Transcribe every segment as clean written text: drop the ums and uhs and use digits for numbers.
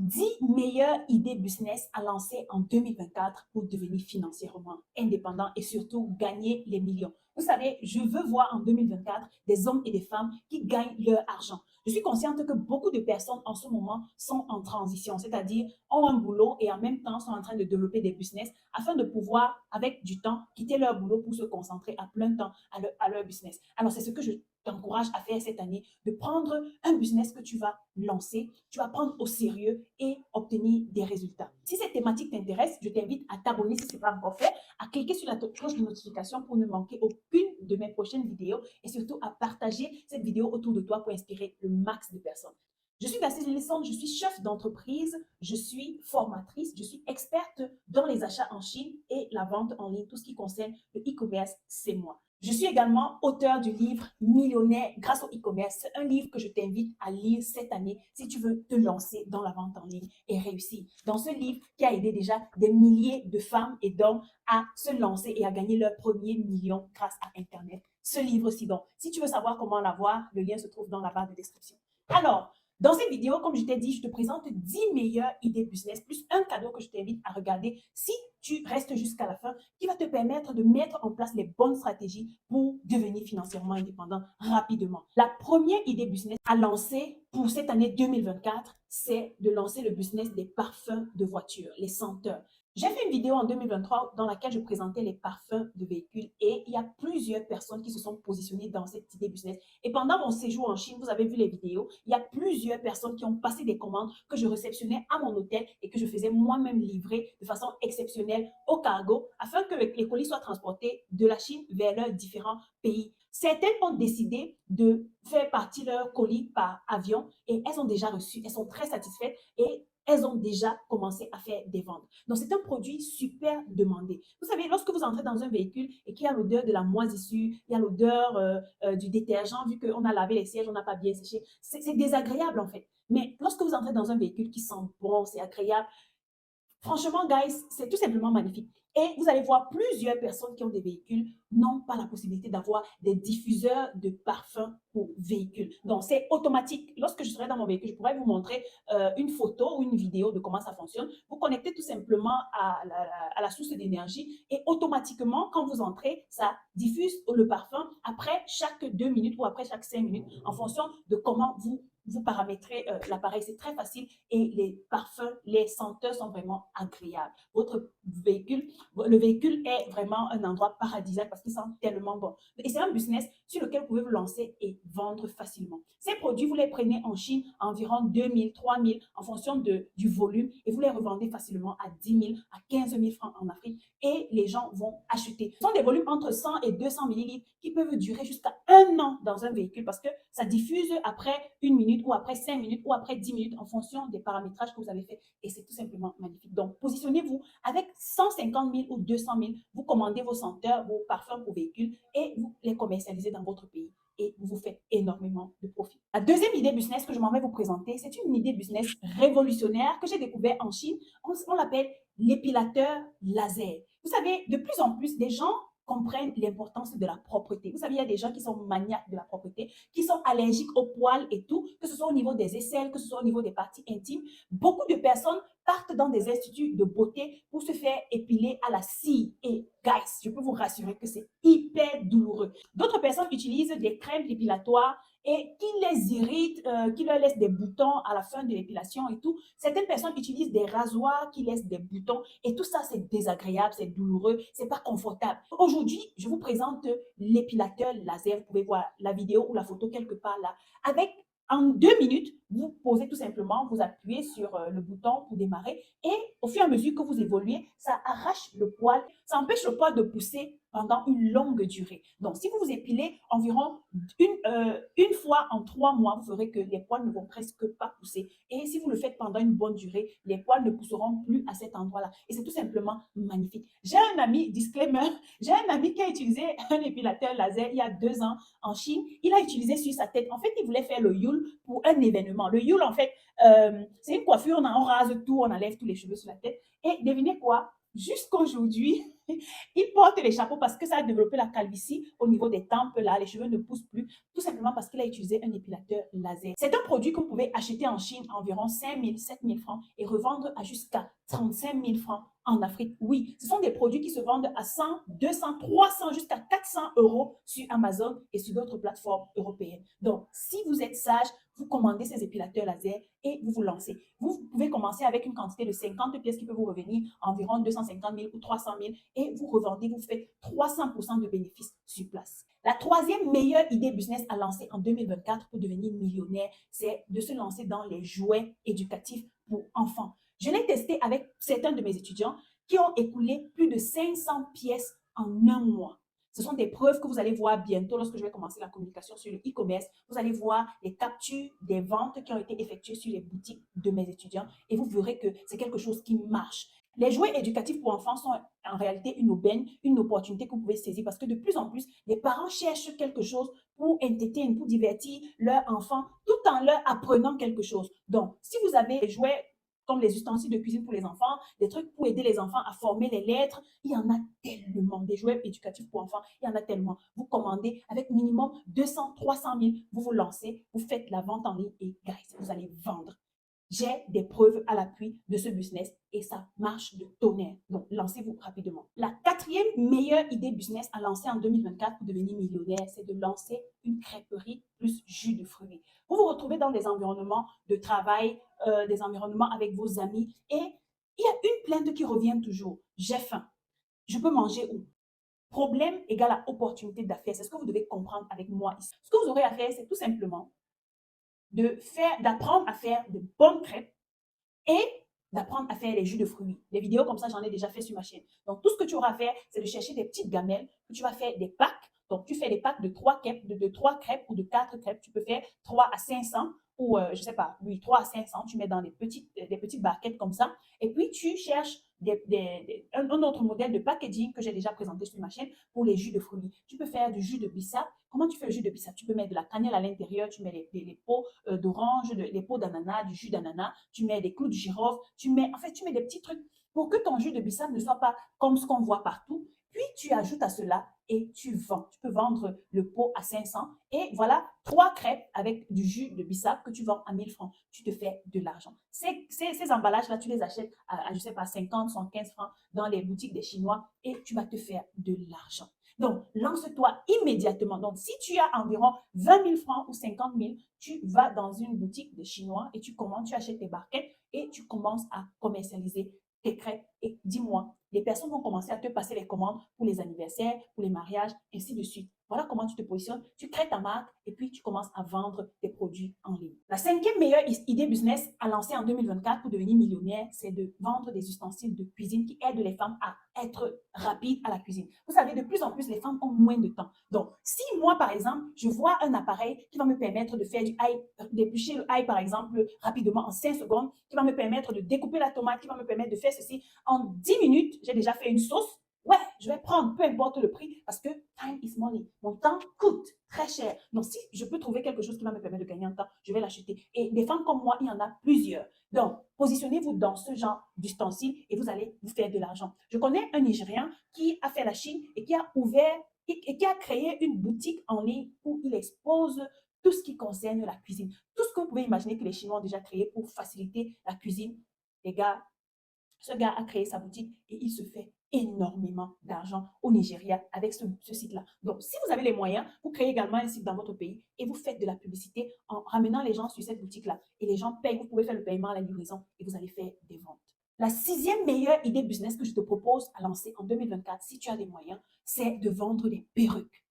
10 meilleures idées business à lancer en 2024 pour devenir financièrement indépendant et surtout gagner les millions. Vous savez, je veux voir en 2024 des hommes et des femmes qui gagnent leur argent. Je suis consciente que beaucoup de personnes en ce moment sont en transition, c'est-à-dire ont un boulot et en même temps sont en train de développer des business afin de pouvoir, avec du temps, quitter leur boulot pour se concentrer à plein temps à leur business. Alors, c'est ce que je t'encourage à faire cette année, de prendre un business que tu vas lancer, tu vas prendre au sérieux et obtenir des résultats. Si cette thématique t'intéresse, je t'invite à t'abonner si ce n'est pas encore fait, à cliquer sur la cloche de notification pour ne manquer aucune de mes prochaines vidéos et surtout à partager cette vidéo autour de toi pour inspirer le max de personnes. Je suis Darcisse Lillesand, je suis chef d'entreprise, je suis formatrice, je suis experte dans les achats en Chine et la vente en ligne, tout ce qui concerne le e-commerce, c'est moi. Je suis également auteur du livre Millionnaire grâce au e-commerce. C'est un livre que je t'invite à lire cette année si tu veux te lancer dans la vente en ligne et réussir. Dans ce livre qui a aidé déjà des milliers de femmes et d'hommes à se lancer et à gagner leur premier million grâce à Internet. Ce livre-ci donc, si tu veux savoir comment l'avoir, le lien se trouve dans la barre de description. Alors, dans cette vidéo, comme je t'ai dit, je te présente 10 meilleures idées business, plus un cadeau que je t'invite à regarder si tu restes jusqu'à la fin, qui va te permettre de mettre en place les bonnes stratégies pour devenir financièrement indépendant rapidement. La première idée business à lancer pour cette année 2024, c'est de lancer le business des parfums de voiture, les senteurs. J'ai fait une vidéo en 2023 dans laquelle je présentais les parfums de véhicules et il y a plusieurs personnes qui se sont positionnées dans cette idée business. Et pendant mon séjour en Chine, vous avez vu les vidéos, il y a plusieurs personnes qui ont passé des commandes que je réceptionnais à mon hôtel et que je faisais moi-même livrer de façon exceptionnelle au cargo afin que les colis soient transportés de la Chine vers leurs différents pays. Certaines ont décidé de faire partir leurs colis par avion et elles ont déjà reçu, elles sont très satisfaites et elles ont déjà commencé à faire des ventes. Donc, c'est un produit super demandé. Vous savez, lorsque vous entrez dans un véhicule et qu'il y a l'odeur de la moisissure, il y a l'odeur du détergent, vu qu'on a lavé les sièges, on n'a pas bien séché, c'est désagréable en fait. Mais lorsque vous entrez dans un véhicule qui sent bon, c'est agréable, franchement, guys, c'est tout simplement magnifique. Et vous allez voir, plusieurs personnes qui ont des véhicules n'ont pas la possibilité d'avoir des diffuseurs de parfums pour véhicules. Donc, c'est automatique. Lorsque je serai dans mon véhicule, je pourrais vous montrer une photo ou une vidéo de comment ça fonctionne. Vous connectez tout simplement à la source d'énergie et automatiquement, quand vous entrez, ça diffuse le parfum après chaque 2 minutes ou après chaque 5 minutes en fonction de comment vous paramétrez l'appareil. C'est très facile et les parfums, les senteurs sont vraiment agréables. Votre véhicule, le véhicule est vraiment un endroit paradisiaque parce qu'il sent tellement bon. Et c'est un business sur lequel vous pouvez vous lancer et vendre facilement. Ces produits, vous les prenez en Chine à environ 2 000, 3 000 en fonction du volume et vous les revendez facilement à 10 000, à 15 000 francs en Afrique et les gens vont acheter. Ce sont des volumes entre 100 et 200 millilitres qui peuvent durer jusqu'à 1 an dans un véhicule parce que ça diffuse après 1 minute ou après 5 minutes ou après 10 minutes en fonction des paramétrages que vous avez fait et c'est tout simplement magnifique. Donc, positionnez-vous avec 150 000 ou 200 000, vous commandez vos senteurs, vos parfums pour véhicules et vous les commercialisez dans votre pays et vous vous faites énormément de profit. La deuxième idée business que je m'en vais vous présenter, c'est une idée business révolutionnaire que j'ai découvert en Chine. On l'appelle l'épilateur laser. Vous savez, de plus en plus, des gens comprennent l'importance de la propreté. Vous savez, il y a des gens qui sont maniaques de la propreté, qui sont allergiques aux poils et tout, que ce soit au niveau des aisselles, que ce soit au niveau des parties intimes. Beaucoup de personnes partent dans des instituts de beauté pour se faire épiler à la scie. Et guys, je peux vous rassurer que c'est hyper douloureux. D'autres personnes utilisent des crèmes épilatoires et qui les irritent, qui leur laissent des boutons à la fin de l'épilation et tout. Certaines personnes utilisent des rasoirs qui laissent des boutons et tout ça, c'est désagréable, c'est douloureux, c'est pas confortable. Aujourd'hui, je vous présente l'épilateur laser. Vous pouvez voir la vidéo ou la photo quelque part là. Avec en 2 minutes, vous posez tout simplement, vous appuyez sur le bouton pour démarrer et au fur et à mesure que vous évoluez, ça arrache le poil, ça empêche le poil de pousser pendant une longue durée. Donc, si vous vous épilez environ une fois en 3 mois, vous verrez que les poils ne vont presque pas pousser. Et si vous le faites pendant une bonne durée, les poils ne pousseront plus à cet endroit-là. Et c'est tout simplement magnifique. J'ai un ami, disclaimer, j'ai un ami qui a utilisé un épilateur laser il y a 2 ans en Chine. Il a utilisé sur sa tête. En fait, il voulait faire le yule pour un événement. Le yule, en fait, c'est une coiffure, on rase tout, on enlève tous les cheveux sur la tête. Et devinez quoi? jusqu'à aujourd'hui, il porte les chapeaux parce que ça a développé la calvitie au niveau des tempes, là, les cheveux ne poussent plus, tout simplement parce qu'il a utilisé un épilateur laser. C'est un produit que vous pouvez acheter en Chine à environ 5 000, 7 000 francs et revendre à jusqu'à 35 000 francs en Afrique. Oui, ce sont des produits qui se vendent à 100, 200, 300, jusqu'à 400 euros sur Amazon et sur d'autres plateformes européennes. Donc, si vous êtes sage, vous commandez ces épilateurs laser et vous vous lancez. Vous pouvez commencer avec une quantité de 50 pièces qui peut vous revenir à environ 250 000 ou 300 000 et vous revendez, vous faites 300% de bénéfices sur place. La troisième meilleure idée business à lancer en 2024 pour devenir millionnaire, c'est de se lancer dans les jouets éducatifs pour enfants. Je l'ai testé avec certains de mes étudiants qui ont écoulé plus de 500 pièces en un mois. Ce sont des preuves que vous allez voir bientôt lorsque je vais commencer la communication sur le e-commerce. Vous allez voir les captures des ventes qui ont été effectuées sur les boutiques de mes étudiants et vous verrez que c'est quelque chose qui marche. Les jouets éducatifs pour enfants sont en réalité une aubaine, une opportunité que vous pouvez saisir parce que de plus en plus, les parents cherchent quelque chose pour entertainer, pour divertir leur enfant tout en leur apprenant quelque chose. Donc, si vous avez des jouets comme les ustensiles de cuisine pour les enfants, des trucs pour aider les enfants à former les lettres. Il y en a tellement, des jouets éducatifs pour enfants, il y en a tellement. Vous commandez avec minimum 200, 300 000, vous vous lancez, vous faites la vente en ligne et guys, vous allez vendre. J'ai des preuves à l'appui de ce business et ça marche de tonnerre. Donc, lancez-vous rapidement. La quatrième meilleure idée business à lancer en 2024 pour devenir millionnaire, c'est de lancer une crêperie plus jus de fruits. Vous vous retrouvez dans des environnements de travail, des environnements avec vos amis et il y a une plainte qui revient toujours. J'ai faim. Je peux manger où? Problème égale à opportunité d'affaires. C'est ce que vous devez comprendre avec moi ici. Ce que vous aurez à faire, c'est tout simplement d'apprendre à faire de bonnes crêpes et d'apprendre à faire les jus de fruits. Des vidéos comme ça, j'en ai déjà fait sur ma chaîne. Donc, tout ce que tu auras à faire, c'est de chercher des petites gamelles que tu vas faire des packs. Donc, tu fais des packs de 3 crêpes, de 3 crêpes ou de 4 crêpes. Tu peux faire 3 à 500 ou, je ne sais pas, oui, 3 à 500. Tu mets dans des petites barquettes comme ça. Et puis, tu cherches un autre modèle de packaging que j'ai déjà présenté sur ma chaîne pour les jus de fruits. Tu peux faire du jus de bissap. Comment tu fais le jus de bissap? Tu peux mettre de la cannelle à l'intérieur, tu mets les peaux d'orange, les peaux d'ananas, du jus d'ananas, tu mets des clous de girofle, tu mets des petits trucs pour que ton jus de bissap ne soit pas comme ce qu'on voit partout. Puis tu ajoutes à cela et tu vends. Tu peux vendre le pot à 500 et voilà 3 crêpes avec du jus de bissap que tu vends à 1000 francs. Tu te fais de l'argent. Ces emballages-là, tu les achètes à, je sais pas, 50, 115 francs dans les boutiques des Chinois et tu vas te faire de l'argent. Donc, lance-toi immédiatement. Donc, si tu as environ 20 000 francs ou 50 000, tu vas dans une boutique de Chinois et tu achètes tes barquettes et tu commences à commercialiser tes crêpes. Et dis-moi, les personnes vont commencer à te passer les commandes pour les anniversaires, pour les mariages, ainsi de suite. Voilà comment tu te positionnes. Tu crées ta marque et puis tu commences à vendre tes produits en ligne. La cinquième meilleure idée business à lancer en 2024 pour devenir millionnaire, c'est de vendre des ustensiles de cuisine qui aident les femmes à être rapides à la cuisine. Vous savez, de plus en plus, les femmes ont moins de temps. Donc, si moi, par exemple, je vois un appareil qui va me permettre de faire du ail, d'éplucher le ail, par exemple, rapidement en 5 secondes, qui va me permettre de découper la tomate, qui va me permettre de faire ceci en 10 minutes, j'ai déjà fait une sauce. Ouais, je vais prendre, peu importe le prix, parce que time is money. Mon temps coûte très cher. Donc, si je peux trouver quelque chose qui va me permettre de gagner en temps, je vais l'acheter. Et des femmes comme moi, il y en a plusieurs. Donc, positionnez-vous dans ce genre d'ustensile et vous allez vous faire de l'argent. Je connais un Nigérien qui a fait la Chine et qui a ouvert et qui a créé une boutique en ligne où il expose tout ce qui concerne la cuisine. Tout ce que vous pouvez imaginer que les Chinois ont déjà créé pour faciliter la cuisine. Les gars, ce gars a créé sa boutique et il se fait énormément d'argent au Nigeria avec ce site-là. Donc, si vous avez les moyens, vous créez également un site dans votre pays et vous faites de la publicité en ramenant les gens sur cette boutique-là. Et les gens payent, vous pouvez faire le paiement à la livraison et vous allez faire des ventes. La sixième meilleure idée business que je te propose à lancer en 2024, si tu as les moyens, c'est de vendre des perruques.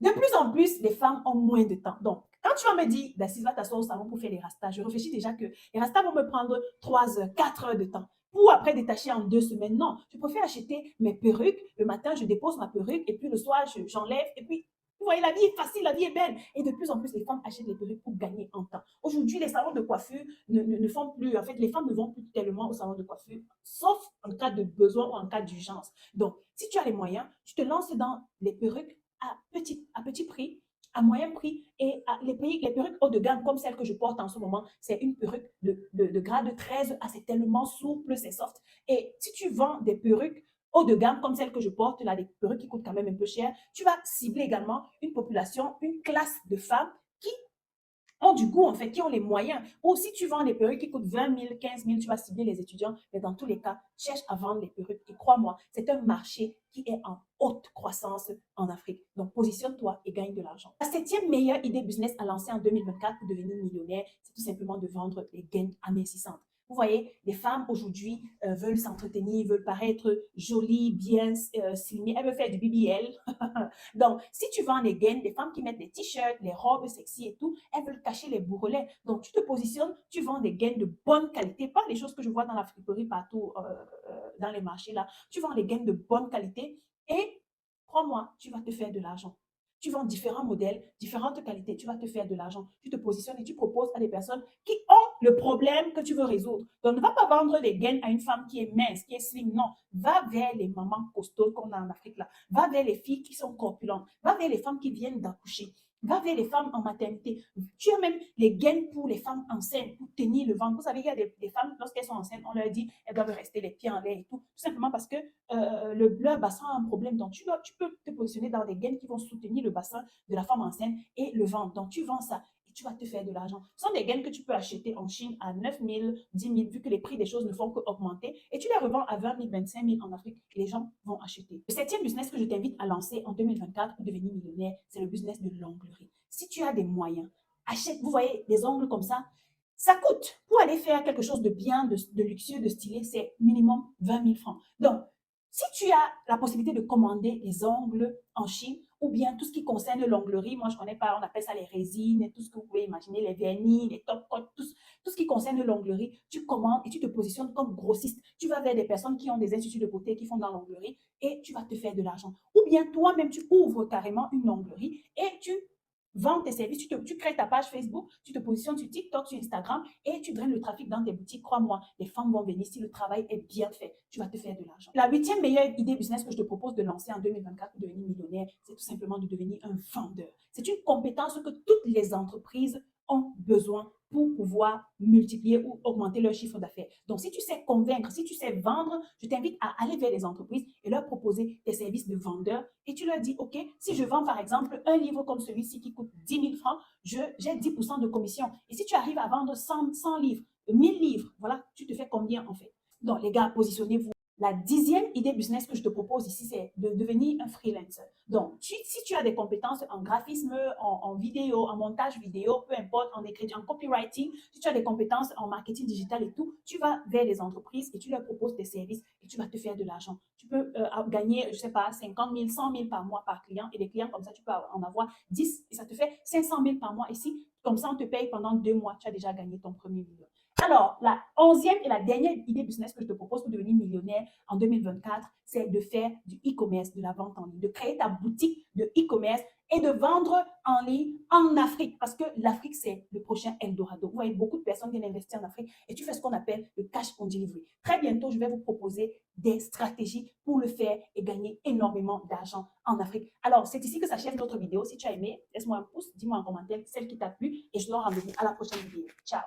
De plus en plus, les femmes ont moins de temps. Donc, quand tu vas me dire, Dassis, va t'asseoir au salon pour faire les rastas, je réfléchis déjà que les rastas vont me prendre 3 heures, 4 heures de temps pour après détacher en 2 semaines. Non, je préfère acheter mes perruques. Le matin, je dépose ma perruque et puis le soir, j'enlève. Et puis, vous voyez, la vie est facile, la vie est belle. Et de plus en plus, les femmes achètent des perruques pour gagner en temps. Aujourd'hui, les salons de coiffure ne font plus. En fait, les femmes ne vont plus tellement au salon de coiffure, sauf en cas de besoin ou en cas d'urgence. Donc, si tu as les moyens, tu te lances dans les perruques à petit prix, à moyen prix et les perruques haut de gamme comme celle que je porte en ce moment, c'est une perruque de grade 13. Ah, c'est tellement souple, c'est soft. Et si tu vends des perruques haut de gamme, comme celle que je porte, là, des perruques qui coûtent quand même un peu cher. Tu vas cibler également une population, une classe de femmes qui ont du goût, en fait, qui ont les moyens. Ou si tu vends des perruques qui coûtent 20 000, 15 000, tu vas cibler les étudiants. Mais dans tous les cas, cherche à vendre les perruques. Et crois-moi, c'est un marché qui est en haute croissance en Afrique. Donc, positionne-toi et gagne de l'argent. La septième meilleure idée business à lancer en 2024 pour devenir millionnaire, c'est tout simplement de vendre des gaines amincissantes. Vous voyez, les femmes aujourd'hui veulent s'entretenir, veulent paraître jolies, bien slimées, elles veulent faire du BBL. Donc, si tu vends les gaines, les femmes qui mettent des t-shirts, les robes sexy et tout, elles veulent cacher les bourrelets. Donc, tu te positionnes, tu vends des gaines de bonne qualité, pas les choses que je vois dans la friperie partout, dans les marchés là. Tu vends des gaines de bonne qualité et, crois-moi, tu vas te faire de l'argent. Tu vends différents modèles, différentes qualités, tu vas te faire de l'argent. Tu te positionnes et tu proposes à des personnes qui ont le problème que tu veux résoudre. Donc, ne va pas vendre des gaines à une femme qui est mince, qui est slim. Non, va vers les mamans costauds qu'on a en Afrique là. Va vers les filles qui sont corpulentes. Va vers les femmes qui viennent d'accoucher. Va vers les femmes en maternité. Tu as même les gaines pour les femmes enceintes, pour tenir le ventre. Vous savez, il y a des femmes, lorsqu'elles sont enceintes, on leur dit elles doivent rester les pieds en l'air et tout. Tout simplement parce que leur bassin a un problème. Donc, tu peux te positionner dans des gaines qui vont soutenir le bassin de la femme enceinte et le ventre. Donc, tu vends ça et tu vas te faire de l'argent. Ce sont des gaines que tu peux acheter en Chine à 9 000, 10 000, vu que les prix des choses ne font qu'augmenter. Et tu les revends à 20 000, 25 000 en Afrique et les gens vont acheter. Le septième business que je t'invite à lancer en 2024 pour devenir millionnaire, c'est le business de l'onglerie. Si tu as des moyens, achète, vous voyez, des ongles comme ça coûte. Pour aller faire quelque chose de bien, de luxueux, de stylé, c'est minimum 20 000 francs. Donc, si tu as la possibilité de commander des ongles en Chine, ou bien tout ce qui concerne l'onglerie, moi je ne connais pas, on appelle ça les résines, tout ce que vous pouvez imaginer, les vernis, les top coats, tout ce qui concerne l'onglerie, tu commandes et tu te positionnes comme grossiste. Tu vas vers des personnes qui ont des instituts de beauté qui font dans l'onglerie et tu vas te faire de l'argent. Ou bien toi-même, tu ouvres carrément une onglerie et tu vends tes services, tu crées ta page Facebook, tu te positionnes sur TikTok, sur Instagram et tu draines le trafic dans tes boutiques. Crois-moi, les femmes vont venir si le travail est bien fait. Tu vas te faire de l'argent. La huitième meilleure idée business que je te propose de lancer en 2024 pour devenir millionnaire, c'est tout simplement de devenir un vendeur. C'est une compétence que toutes les entreprises ont besoin pour pouvoir multiplier ou augmenter leur chiffre d'affaires. Donc, si tu sais convaincre, si tu sais vendre, je t'invite à aller vers les entreprises et leur proposer des services de vendeur. Et tu leur dis, OK, si je vends par exemple un livre comme celui-ci qui coûte 10 000 francs, j'ai 10% de commission. Et si tu arrives à vendre 100 livres, 1000 livres, voilà, tu te fais combien en fait? Donc, les gars, positionnez-vous. La dixième idée business que je te propose ici, c'est de devenir un freelancer. Donc, si tu as des compétences en graphisme, en vidéo, en montage vidéo, peu importe, en écriture, en copywriting, si tu as des compétences en marketing digital et tout, tu vas vers les entreprises et tu leur proposes des services et tu vas te faire de l'argent. Tu peux gagner, je ne sais pas, 50 000, 100 000 par mois par client et des clients comme ça, tu peux en avoir 10 et ça te fait 500 000 par mois. Ici, comme ça, on te paye pendant 2 mois, tu as déjà gagné ton premier million. Alors, la onzième et la dernière idée business que je te propose pour devenir millionnaire en 2024, c'est de faire du e-commerce, de la vente en ligne, de créer ta boutique de e-commerce et de vendre en ligne en Afrique. Parce que l'Afrique, c'est le prochain Eldorado. Vous voyez, beaucoup de personnes viennent investir en Afrique et tu fais ce qu'on appelle le cash on delivery. Très bientôt, je vais vous proposer des stratégies pour le faire et gagner énormément d'argent en Afrique. Alors, c'est ici que s'achève notre vidéo. Si tu as aimé, laisse-moi un pouce, dis-moi en commentaire celle qui t'a plu et je te donne rendez-vous à la prochaine vidéo. Ciao!